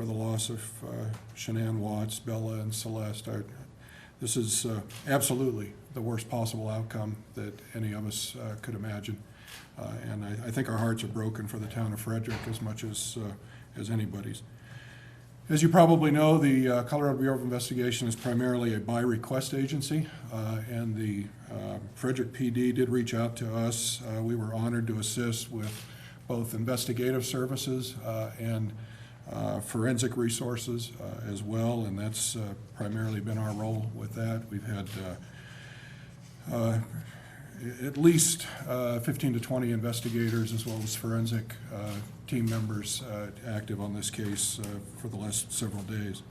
for the loss of Shanann Watts, Bella, and Celeste. This is absolutely the worst possible outcome that any of us could imagine. And I think our hearts are broken for the town of Frederick as much as anybody's. As you probably know, the Colorado Bureau of Investigation is primarily a by-request agency, and the Frederick PD did reach out to us. We were honored to assist with both investigative services and forensic resources as well, and that's primarily been our role with that. We've had at least 15 to 20 investigators as well as forensic team members active on this case for the last several days.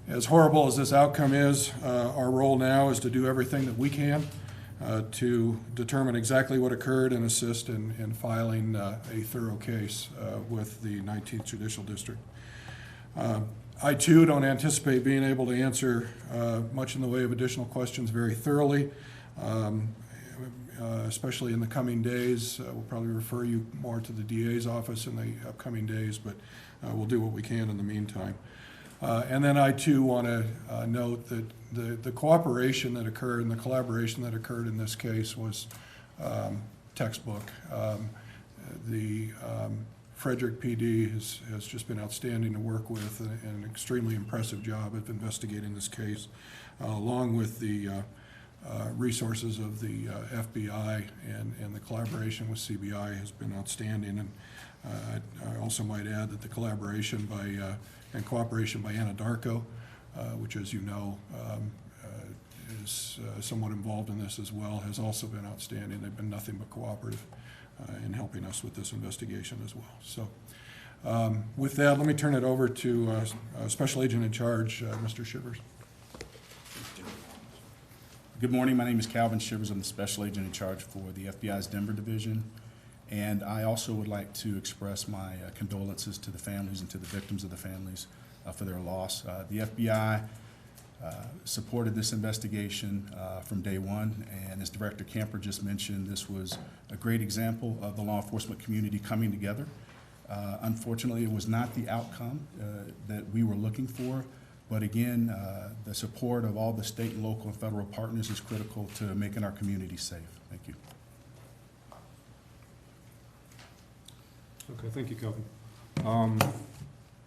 As horrible as this outcome is, our role now is to do everything that we can to determine exactly what occurred and assist in filing a thorough case with the 19th Judicial District. I too don't anticipate being able to answer much in the way of additional questions very thoroughly. Especially in the coming days. We'll probably refer you more to the DA's office in the upcoming days, but we'll do what we can in the meantime. And then I too want to note that the cooperation that occurred and the collaboration that occurred in this case was textbook. The Frederick PD has just been outstanding to work with, and an extremely impressive job of investigating this case, along with the resources of the FBI and the collaboration with CBI has been outstanding. And I also might add that the collaboration and cooperation by Anadarko, which, as you know, is somewhat involved in this as well, has also been outstanding. They've been nothing but cooperative in helping us with this investigation as well. So with that, let me turn it over to Special Agent in Charge, Mr. Shivers. Good morning. My name is Calvin Shivers. I'm the Special Agent in Charge for the FBI's Denver Division. And I also would like to express my condolences to the families and to the victims of the families for their loss. The FBI supported this investigation from day one. And as Director Camper just mentioned, this was a great example of the law enforcement community coming together. Unfortunately, it was not the outcome that we were looking for. But again, the support of all the state, and local, and federal partners is critical to making our community safe. Thank you. Okay, thank you, Kelvin.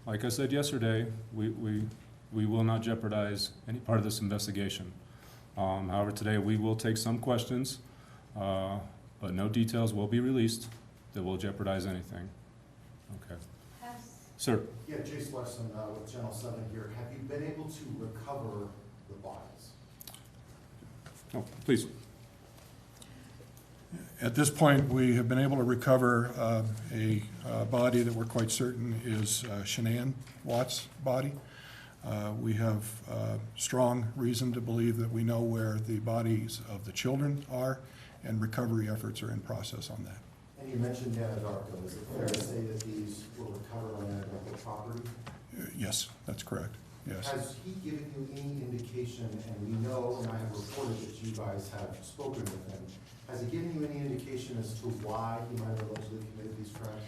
Like I said yesterday, we will not jeopardize any part of this investigation. However, today we will take some questions, but no details will be released that will jeopardize anything. Okay. Sir. Yeah, Jace Wesson with Channel 7 here. Have you been able to recover the bodies? Oh, please. At this point, we have been able to recover a body that we're quite certain is Shanann Watts' body. We have strong reason to believe that we know where the bodies of the children are, and recovery efforts are in process on that. And you mentioned Anadarko. Is it fair to say that these were recovered on Anadarko property? Yes, that's correct. Yes. Has he given you any indication, and we know, and I have reported that you guys have spoken with him, has he given you any indication as to why he might have allegedly committed these crimes?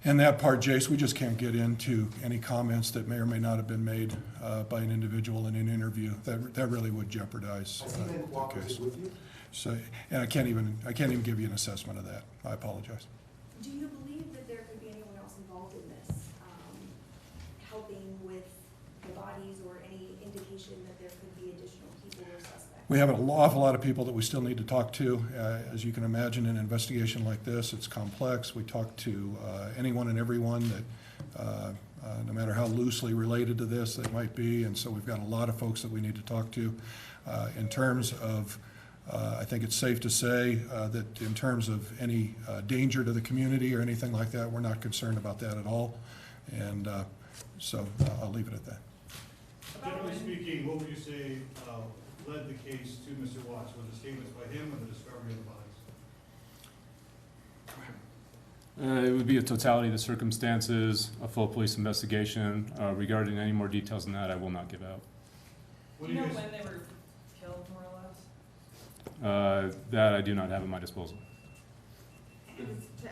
And that part, Jace, we just can't get into any comments that may or may not have been made by an individual in an interview. That really would jeopardize Has he been cooperative with you? So, and I can't even give you an assessment of that. I apologize. Do you believe that there could be anyone else involved in this, helping with the bodies, or any indication that there could be additional people or suspects? We have an awful lot of people that we still need to talk to. As you can imagine, in an investigation like this, it's complex. We talk to anyone and everyone that, no matter how loosely related to this they might be, and so we've got a lot of folks that we need to talk to. In terms of I think it's safe to say that in terms of any danger to the community or anything like that, we're not concerned about that at all. And so I'll leave it at that. Generally speaking, what would you say led the case to Mr. Watts? Was the statements by him or the discovery of the bodies? It would be a totality of the circumstances, a full police investigation. Regarding any more details than that, I will not give out. What Do you know guys... when they were killed, more or less? That I do not have at my disposal. And to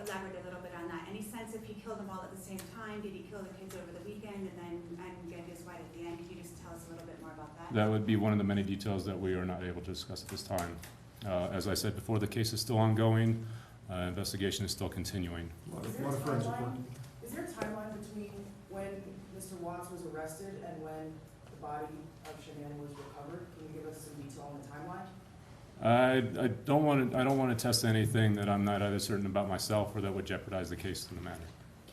elaborate a little bit on that, any sense if he killed them all at the same time? Did he kill the kids over the weekend and get his wife at the end? Could you just tell us a little bit more about that? That would be one of the many details that we are not able to discuss at this time. As I said before, the case is still ongoing. Investigation is still continuing. Is there a timeline between when Mr. Watts was arrested and when the body of Shanann was recovered? Can you give us some detail on the timeline? I don't want to test anything that I'm not either certain about myself or that would jeopardize the case in the matter.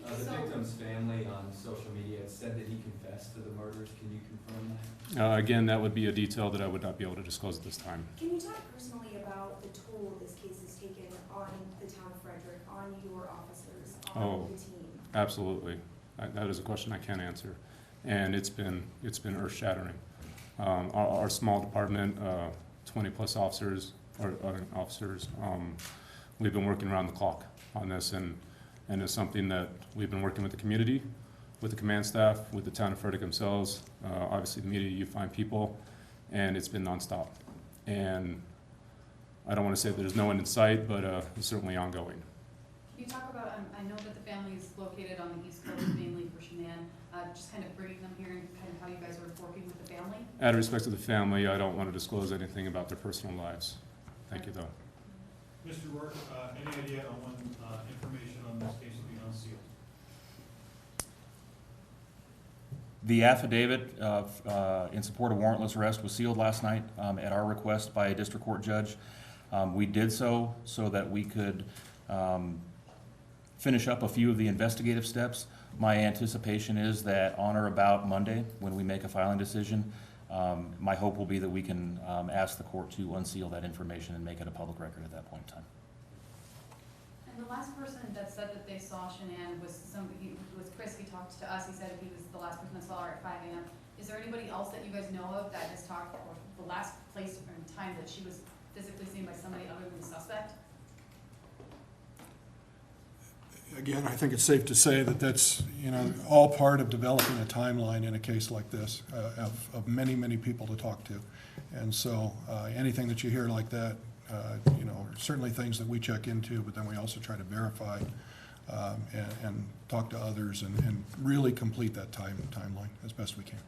The victim's family on social media has said that he confessed to the murders. Can you confirm that? Again, that would be a detail that I would not be able to disclose at this time. Can you talk personally about the toll this case has taken on the town of Frederick, on your officers, on the team? Absolutely. That is a question I can't answer. And it's been earth-shattering. Our small department, 20-plus officers, we've been working around the clock on this, and it's something that we've been working with the community, with the command staff, with the town of Frederick themselves, obviously the media, you find people, and it's been nonstop. And I don't want to say that there's no end in sight, but it's certainly ongoing. Can you talk about, I know that the family is located on the East Coast, mainly for Shanann, just kind of bringing them here and kind of how you guys are working with the family? Out of respect to the family, I don't want to disclose anything about their personal lives. Thank you, though. Mr. Rourke, any idea on when information on this case will be unsealed? The affidavit in support of warrantless arrest was sealed last night at our request by a district court judge. We did so that we could finish up a few of the investigative steps. My anticipation is that on or about Monday, when we make a filing decision, my hope will be that we can ask the court to unseal that information and make it a public record at that point in time. And the last person that said that they saw Shanann was Chris. He talked to us. He said he was the last person that saw her at 5 a.m. Is there anybody else that you guys know of that has talked, or the last place and time that she was physically seen by somebody other than the suspect? Again, I think it's safe to say that that's, all part of developing a timeline in a case like this, of many, many people to talk to. And so anything that you hear like that, are certainly things that we check into, but then we also try to verify and talk to others and really complete that timeline as best we can.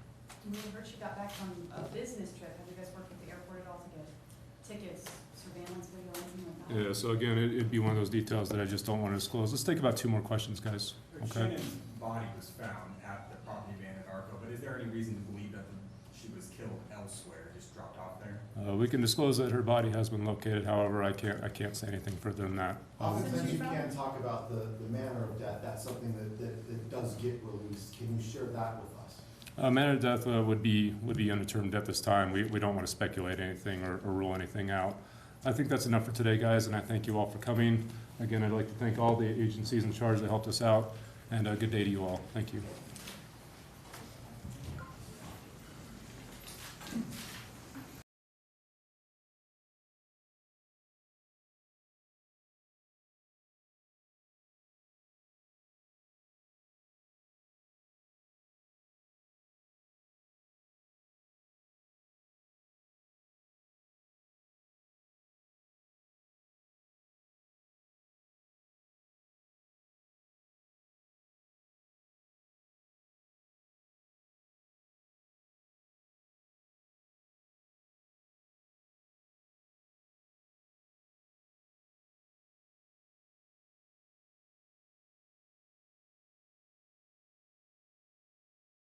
We heard she got back from a business trip. Have you guys worked with the airport at all to get tickets, surveillance video, anything like that? Yeah, so again, it'd be one of those details that I just don't want to disclose. Let's take about 2 more questions, guys. Okay? Shannon's body was found at the property van at Arco, but is there any reason to believe that she was killed elsewhere, just dropped off there? We can disclose that her body has been located. However, I can't say anything further than that. Since you can talk about the manner of death, that's something that does get released. Can you share that with us? Manner of death would be undetermined at this time. We don't want to speculate anything or rule anything out. I think that's enough for today, guys, and I thank you all for coming. Again, I'd like to thank all the agencies in charge that helped us out, and a good day to you all. Thank you.